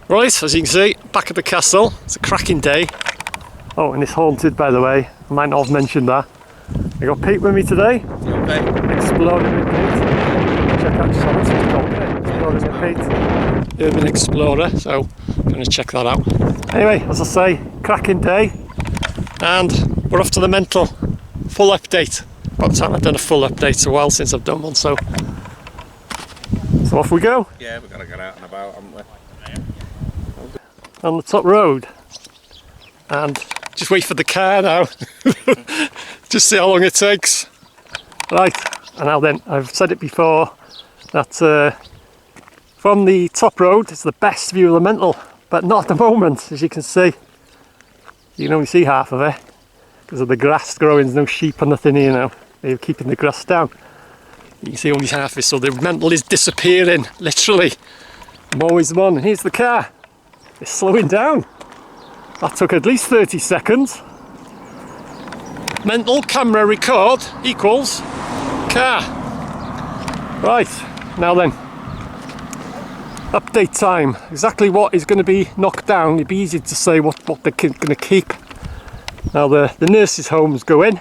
Right, as you can see, back at the castle. It's a cracking day. Oh, and it's haunted, by the way. I might not have mentioned that. I got Pete with me today. Exploring with Pete. Check out Solid. Exploring with Pete. Urban Explorer, so I'm going to check that out. Anyway, as I say, cracking day. And we're off to the mental. Full update. About time I've done a full update. It's a while since I've done one, so off we go. Yeah, we've got to get out and about, haven't we? On the top road. And just wait for the car now. Just see how long it takes. Right, and now then, I've said it before that from the top road it's the best view of the mental, but not at the moment. As you can see, you can only see half of it because of the grass growing. There's no sheep or nothing here now. They're keeping the grass down. You can see only half of it, so the mental is disappearing, literally. I'm always the one. And here's the car. It's slowing down. That took at least 30 seconds. Mental camera record equals car. Right, now then. Update time. Exactly what is going to be knocked down. It'd be easy to say what they're going to keep. Now the nurses' home's going.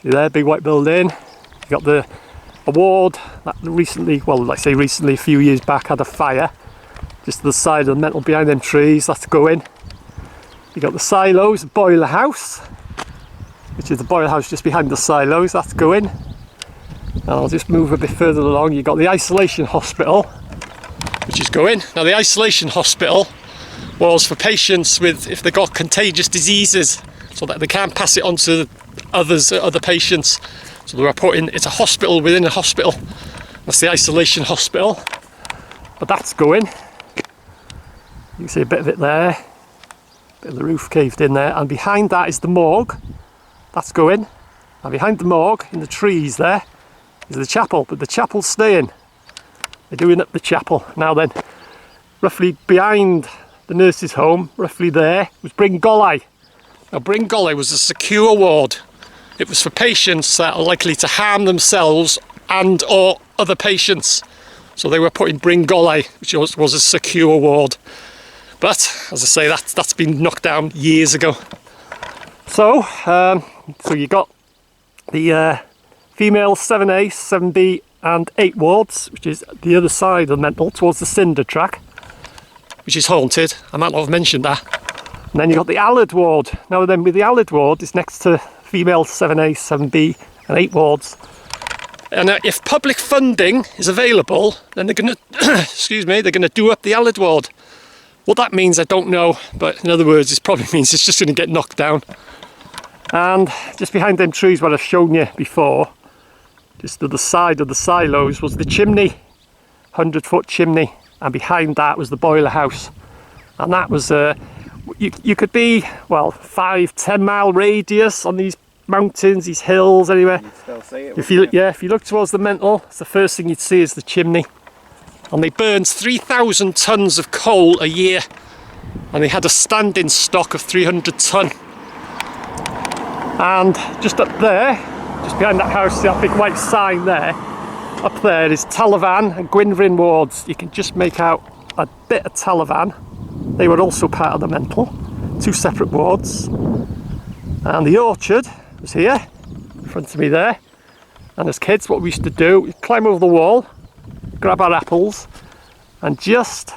See there, big white building. You got the ward that recently, well, like I say recently, a few years back, had a fire. Just to the side of the mental behind them trees, that's going. You got the silos, the boiler house, which is the boiler house just behind the silos, that's going. And I'll just move a bit further along. You got the isolation hospital, which is going. Now the isolation hospital was for patients with, if they got contagious diseases, so that they can't pass it on to other patients. So they were putting, it's a hospital within a hospital. That's the isolation hospital. But that's going. You can see a bit of it there. Bit of the roof caved in there. And behind that is the morgue. That's going. And behind the morgue, in the trees there, is the chapel. But the chapel's staying. They're doing up the chapel. Now then, roughly behind the nurse's home, roughly there, was Bringolly. Now Bringolly was a secure ward. It was for patients that are likely to harm themselves and or other patients. So they were put in Bringolly, which was a secure ward. But, as I say, that's been knocked down years ago. So you got the female 7A, 7B and 8 wards, which is the other side of the mental, towards the cinder track, which is haunted. I might not have mentioned that. And then you got the Allard ward. Now then, with the Allard ward, it's next to female 7A, 7B and 8 wards. And if public funding is available, then they're going to, excuse me, they're going to do up the Allard ward. What that means, I don't know, but in other words, it probably means it's just going to get knocked down. And just behind them trees, what I've shown you before, just to the side of the silos was the chimney, 100-foot chimney, and behind that was the boiler house. And that was, you could be, well, 5-10 mile radius on these mountains, these hills, anywhere. You'd still see it, if you look towards the mental, it's the first thing you'd see is the chimney. And they burned 3,000 tonnes of coal a year, and they had a standing stock of 300 tonne. And just up there, just behind that house, that big white sign there, up there is Talavan and Gwynfryn wards. You can just make out a bit of Talavan. They were also part of the mental, 2 separate wards. And the orchard was here, in front of me there. And as kids, what we used to do, we'd climb over the wall, grab our apples, and just,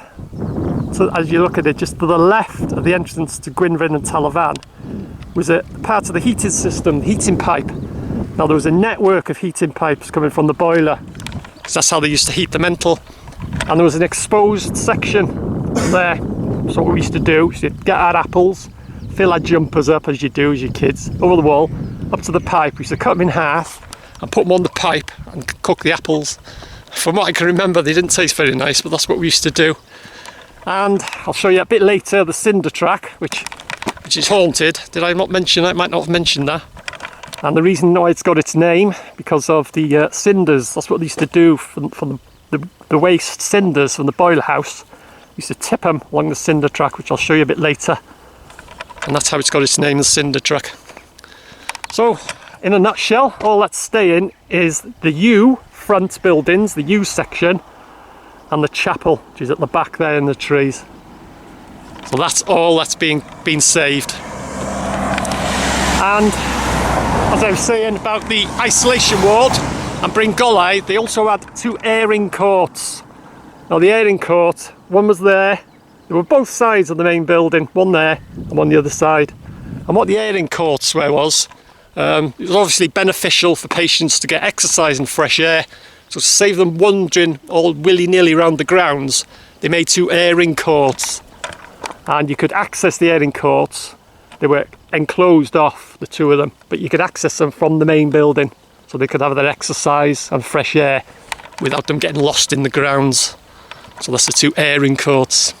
so as you look at it, just to the left of the entrance to Gwynfryn and Talavan was a part of the heating system, the heating pipe. Now there was a network of heating pipes coming from the boiler, because that's how they used to heat the mental. And there was an exposed section there. So what we used to do is get our apples, fill our jumpers up as you do as your kids, over the wall, up to the pipe. We used to cut them in half and put them on the pipe and cook the apples. From what I can remember, they didn't taste very nice, but that's what we used to do. And I'll show you a bit later the cinder track, which is haunted. Did I not mention that? I might not have mentioned that. And the reason why it's got its name, because of the cinders. That's what they used to do from the waste cinders from the boiler house. We used to tip them along the cinder track, which I'll show you a bit later. And that's how it's got its name, the cinder track. So, in a nutshell, all that's staying is the U front buildings, the U section, and the chapel, which is at the back there in the trees. So that's all that's been saved. And as I was saying about the isolation ward and Bringolai, they also had 2 airing courts. Now the airing court, one was there, they were both sides of the main building, one there and one the other side. And what the airing courts was, it was obviously beneficial for patients to get exercise and fresh air. So to save them wandering all willy-nilly around the grounds, they made 2 airing courts. And you could access the airing courts. They were enclosed off, the 2 of them, but you could access them from the main building, so they could have their exercise and fresh air without them getting lost in the grounds. So that's the 2 airing courts.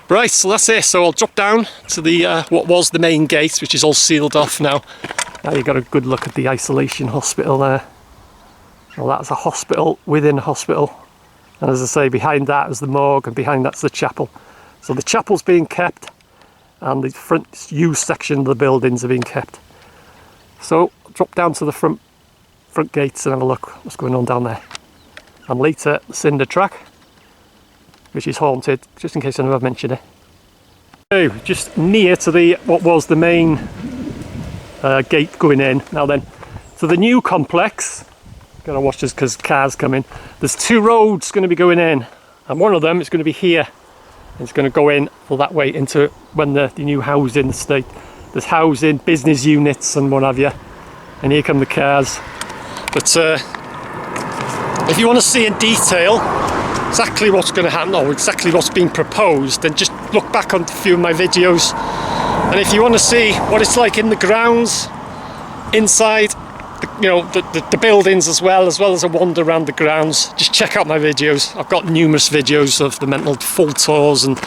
Right, so that's it. So I'll drop down to the what was the main gate, which is all sealed off now. Now you've got a good look at the isolation hospital there. Well, that's a hospital within a hospital. And as I say, behind that is the morgue, and behind that's the chapel. So the chapel's being kept, and the front used section of the buildings are being kept. So I'll drop down to the front gates and have a look what's going on down there. And later, the cinder track, which is haunted, just in case I never mentioned it. So just near to what was the main gate going in. Now then, to the new complex, gotta watch this because cars come in. There's 2 roads going to be going in, and one of them is going to be here. It's going to go in all that way into when the new housing estate. There's housing, business units and what have you. And here come the cars. But if you want to see in detail exactly what's going to happen, or exactly what's being proposed, then just look back on a few of my videos. And if you want to see what it's like in the grounds, inside, the buildings as well as a wander around the grounds, just check out my videos. I've got numerous videos of the mental full tours and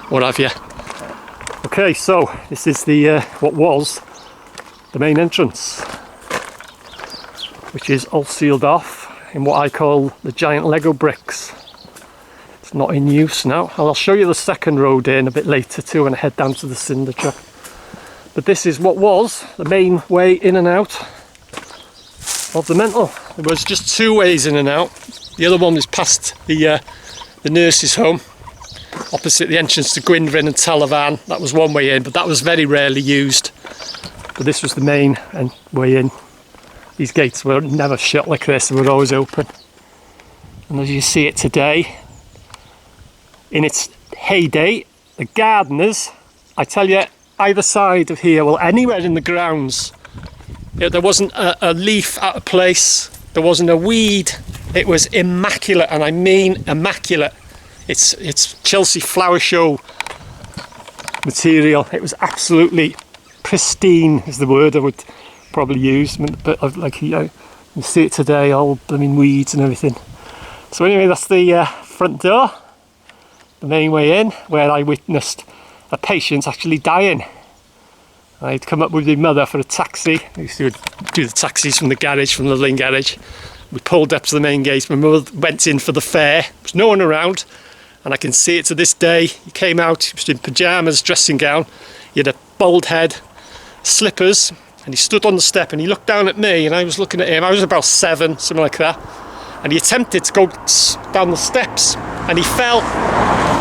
what have you. Okay, so this is the what was the main entrance, which is all sealed off in what I call the giant Lego bricks. It's not in use now. I'll show you the second road in a bit later too when I head down to the cinder track. But this is what was the main way in and out of the mental. There was just 2 ways in and out. The other one was past the nurses' home, opposite the entrance to Gwynfryn and Talavan. That was one way in, but that was very rarely used. But this was the main way in. These gates were never shut like this, they were always open. And as you see it today, in its heyday, the gardeners, I tell you, either side of here, well, anywhere in the grounds, there wasn't a leaf out of place, there wasn't a weed. It was immaculate, and I mean immaculate. It's Chelsea Flower Show material. It was absolutely pristine, is the word I would probably use. But like, you see it today, all blooming weeds and everything. So anyway, that's the front door, the main way in, where I witnessed a patient actually dying. I'd come up with my mother for a taxi. I used to do the taxis from the garage, from the Lane garage. We pulled up to the main gate. My mother went in for the fare. There was no one around, and I can see it to this day. He came out, he was in pyjamas, dressing gown. He had a bald head, slippers, and he stood on the step and he looked down at me, and I was looking at him. I was about 7, something like that. And he attempted to go down the steps, and he fell.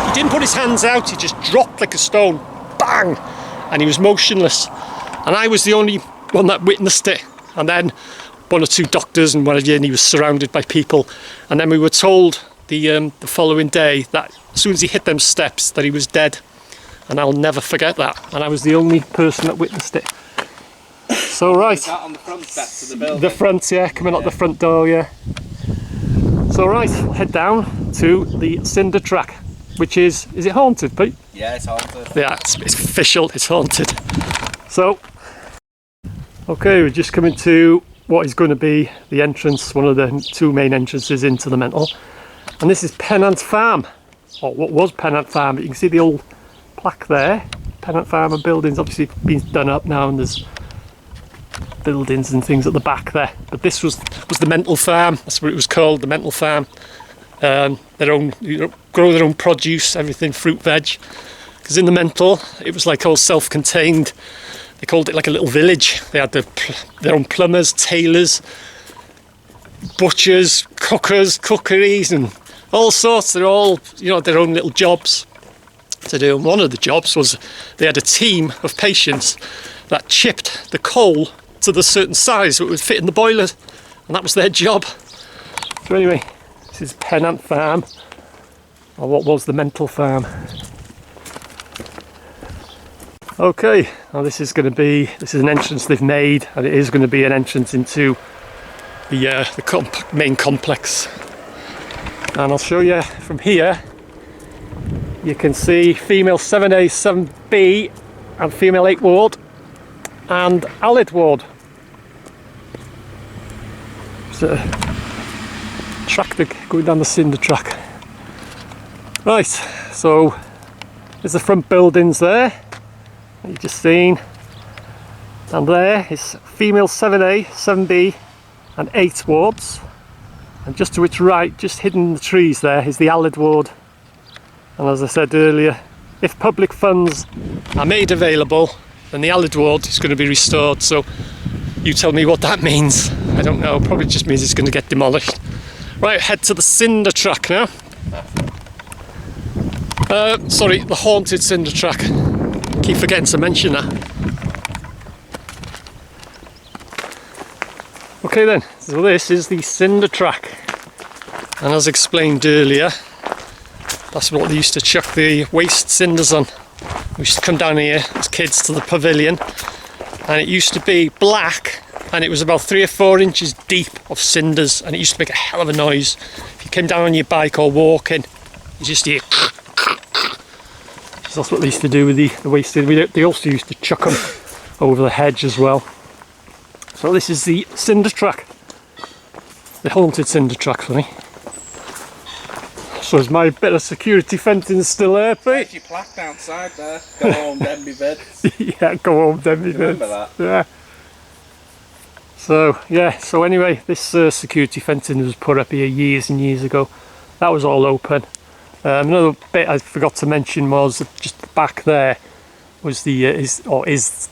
He didn't put his hands out, he just dropped like a stone. Bang! And he was motionless, and I was the only one that witnessed it. And then 1 or 2 doctors and whatever, and he was surrounded by people. And then we were told the following day that as soon as he hit them steps that he was dead, and I'll never forget that. And I was the only person that witnessed it. So right, On the front steps of the building. the front, yeah, coming out the front door, yeah. So right, we'll head down to the cinder track, which is it haunted, Pete? Yeah, it's haunted. Yeah, it's official, it's haunted. So, okay, we're just coming to what is going to be the entrance, one of the 2 main entrances into the mental. And this is Pennant Farm, or what was Pennant Farm, but you can see the old plaque there. Pennant Farm and buildings obviously been done up now, and there's buildings and things at the back there. But this was the mental farm, that's what it was called, the mental farm. Their own, grow their own produce, everything, fruit, veg. Because in the mental, it was like all self-contained. They called it like a little village. They had their own plumbers, tailors, butchers, cookers, cookeries, and all sorts. They're all, you know, their own little jobs to do. And one of the jobs was they had a team of patients that chipped the coal to the certain size so it would fit in the boilers, and that was their job. So anyway, this is Pennant Farm, or what was the Mental Farm. Okay, now this is an entrance they've made, and it is going to be an entrance into the main complex. And I'll show you from here. You can see female 7A, 7B, and female 8 ward, and Allied ward. There's a tractor going down the cinder track. Right, so there's the front buildings there that you've just seen, and there is female 7A, 7B, and 8 wards, and just to its right, just hidden in the trees there, is the Allied ward. And as I said earlier, if public funds are made available, then the Allied ward is going to be restored. So you tell me what that means. I don't know, probably just means it's going to get demolished. Right, head to the cinder track now. Sorry, the haunted cinder track. Keep forgetting to mention that. Okay then, so this is the cinder track. And as explained earlier, that's what they used to chuck the waste cinders on. We used to come down here as kids to the pavilion, and it used to be black, and it was about 3 or 4 inches deep of cinders, and it used to make a hell of a noise. If you came down on your bike or walking, you just hear. So that's what they used to do with the waste cinders. They also used to chuck them over the hedge as well. So this is the cinder track, the haunted cinder track, sorry. So is my bit of security fencing still there, Pete? There's your plaque outside there. Go home, Denbigh Vids. Yeah, go home, Denbigh Vids. Remember that? Yeah. So yeah, so anyway, this security fencing was put up here years and years ago. That was all open. Another bit I forgot to mention was just back there was the still is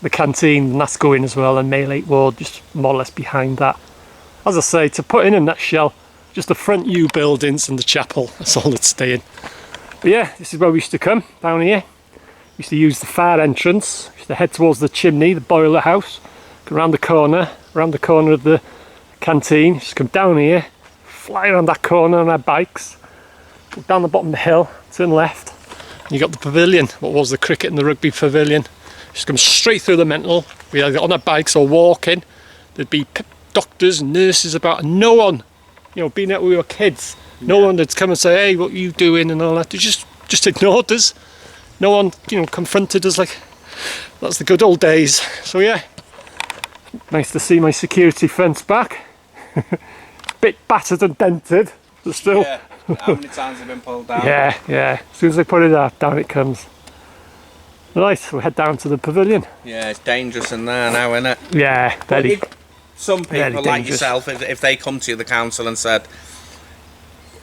the canteen, and that's going as well, and Male 8 ward just more or less behind that. As I say, to put in a nutshell, just the front U buildings and the chapel, that's all that's staying. But yeah, this is where we used to come, down here. We used to use the far entrance, we used to head towards the chimney, the boiler house, go around the corner of the canteen, just come down here, fly around that corner on our bikes, go down the bottom of the hill, turn left, and you got the pavilion, what was the cricket and the rugby pavilion. Just come straight through the mental. We either on our bikes or walking. There'd be doctors and nurses about, and no one, you know, being out with your kids, no one would come and say, hey, what are you doing and all that. They just ignored us. No one, you know, confronted us. Like, that's the good old days. So yeah, nice to see my security fence back. Bit battered and dented, but still. Yeah. How many times have been pulled down? Yeah. As soon as I put it up, down it comes. Right, so we head down to the pavilion. Yeah, it's dangerous in there now, isn't it? Yeah, very. Some people like yourself, if they come to the council and said,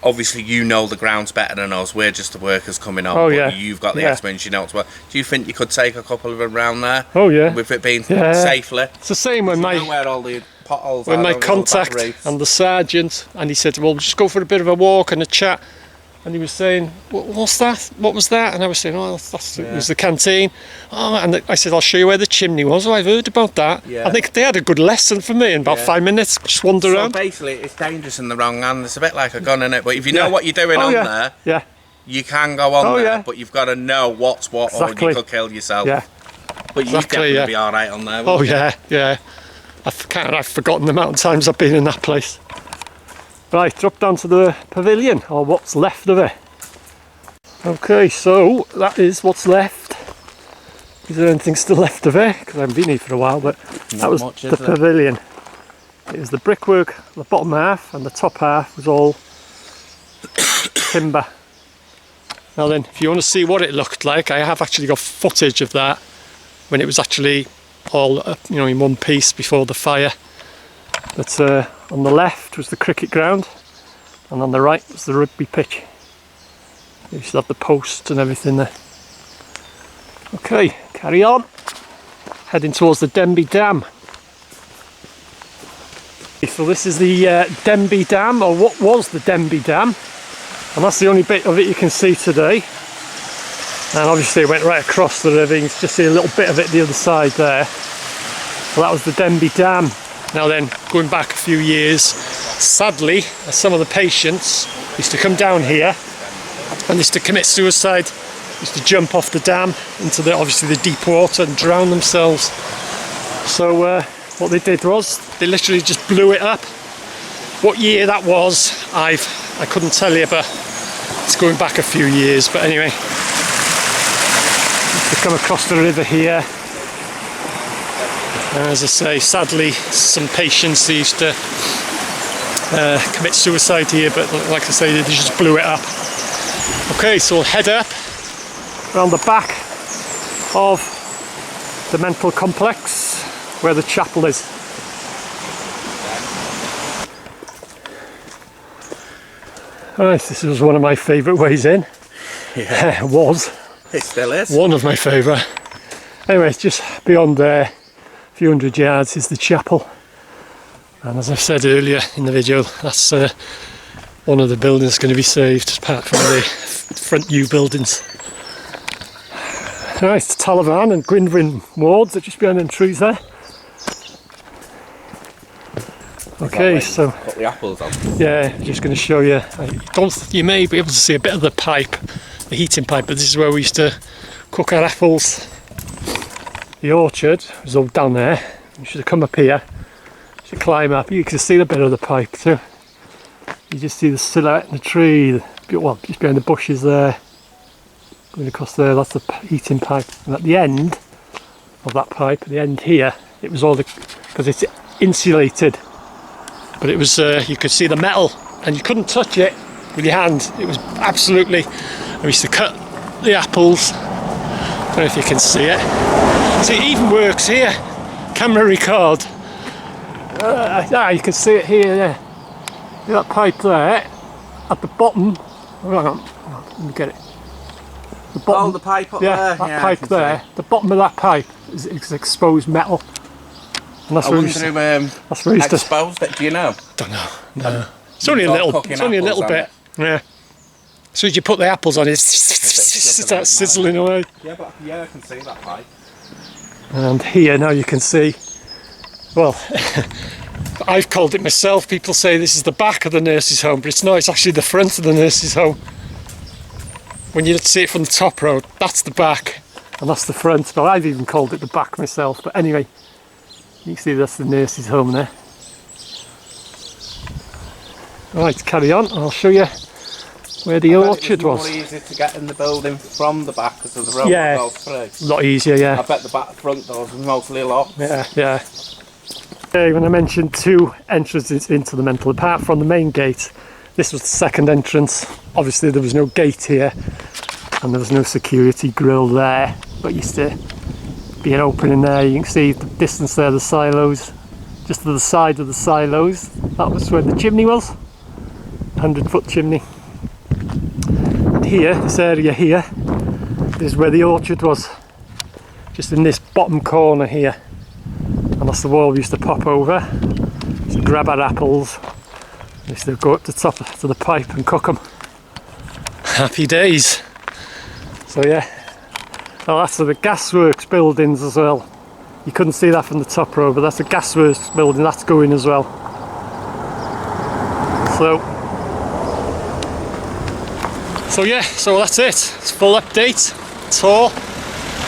obviously you know the grounds better than us, we're just the workers coming on, but you've got the experience, you know what's what. Do you think you could take a couple of them around there? Oh yeah. With it being safely? It's the same when where all the potholes when my contact and the sergeant, and he said, well, just go for a bit of a walk and a chat. And he was saying, what's that? What was that? And I was saying, it was the canteen. Oh, and I said, I'll show you where the chimney was. Oh, I've heard about that. Yeah. I think they had a good lesson for me in about 5 minutes. Just wander around. So basically, it's dangerous in the wrong hand. It's a bit like a gun, isn't it? But if you know what you're doing there, you can go on there. But you've got to know what's what, or you could kill yourself. Yeah. But you'd definitely be all right on there. Oh yeah. I've forgotten the amount of times I've been in that place. Right, drop down to the pavilion, or what's left of it. Okay, so that is what's left. Is there anything still left of it? Because I haven't been here for a while, but that was the pavilion. It was the brickwork, the bottom half, and the top half was all timber. Now then, if you want to see what it looked like, I have actually got footage of that when it was actually all in one piece before the fire. But on the left was the cricket ground, and on the right was the rugby pitch. You used to have the posts and everything there. Okay, carry on. Heading towards the Denbigh Dam. So this is the Denbigh Dam, or what was the Denbigh Dam, and that's the only bit of it you can see today. And obviously it went right across the river. You can just see a little bit of it the other side there. So that was the Denbigh Dam. Now then, going back a few years, sadly, some of the patients used to come down here and used to commit suicide, used to jump off the dam into obviously the deep water and drown themselves. So what they did was they literally just blew it up. What year that was, I couldn't tell you, but it's going back a few years. But anyway, to come across the river here. As I say, sadly, some patients used to commit suicide here, but like I say, they just blew it up. Okay, so we'll head up around the back of the mental complex where the chapel is. Right, this was one of my favourite ways in. Yeah. It was. It still is. One of my favourite. Anyway, it's just beyond there. Few hundred yards is the chapel, and as I've said earlier in the video, that's one of the buildings going to be saved apart from the front new buildings. Right, it's Talavan and Gwynfryn wards are just behind them trees there. Okay, so put the apples on. Yeah, just going to show you. You may be able to see a bit of the pipe, the heating pipe, but this is where we used to cook our apples. The orchard was all down there. You should have come up here. You should climb up. You can see a bit of the pipe too. You just see the silhouette in the tree. Well, just behind the bushes there. Going across there, that's the heating pipe. And at the end of that pipe, at the end here, it was all because it's insulated. But it was, you could see the metal, and you couldn't touch it with your hand. It was absolutely. I used to cut the apples. I don't know if you can see it. So it even works here. Camera record. You can see it here. Yeah. See that pipe there at the bottom. Oh, hang on, let me get it. The bottom, the pipe up there. That pipe there. The bottom of that pipe is exposed metal. And that's where it's exposed it. Do you know? Don't know. No. It's only a little. It's only a little bit. Yeah. So as you put the apples on, it starts sizzling away. Yeah, I can see that pipe. And here now you can see. Well, I've called it myself. People say this is the back of the nurse's home, but it's not. It's actually the front of the nurse's home. When you see it from the top road, that's the back, and that's the front. Well, I've even called it the back myself. But anyway, you can see that's the nurse's home there. Right, carry on. I'll show you where the orchard was. It's more easy to get in the building from the back because the road goes through. A lot easier, yeah. I bet the back front doors are mostly locked. Yeah. Okay, when I mentioned two entrances into the mental, apart from the main gate, this was the second entrance. Obviously there was no gate here and there was no security grill there, but used to be an opening there. You can see the distance there, the silos. Just to the side of the silos, that was where the chimney was. 100-foot chimney. And here, this area here, is where the orchard was. Just in this bottom corner here. And that's the wall we used to pop over. To grab our apples. We used to go up the top to the pipe and cook them. Happy days. So yeah. Oh, that's the gasworks buildings as well. You couldn't see that from the top row, but that's a gasworks building, that's going as well. So yeah, so that's it. It's a full update, tour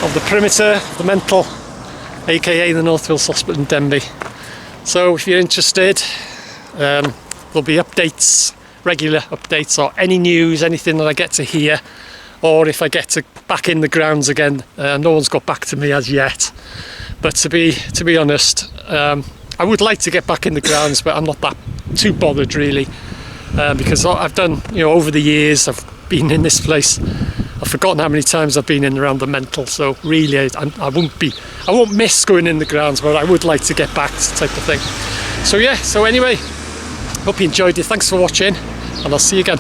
of the perimeter of the mental, aka the North Wales Hospital Denbigh. So if you're interested, there'll be updates, regular updates, or any news, anything that I get to hear, or if I get back in the grounds again. No one's got back to me as yet, but to be honest, I would like to get back in the grounds, but I'm not that too bothered really, because I've done, over the years I've been in this place, I've forgotten how many times I've been in around the mental, so really I won't miss going in the grounds, but I would like to get back, type of thing. So yeah, so anyway, hope you enjoyed it. Thanks for watching, and I'll see you again.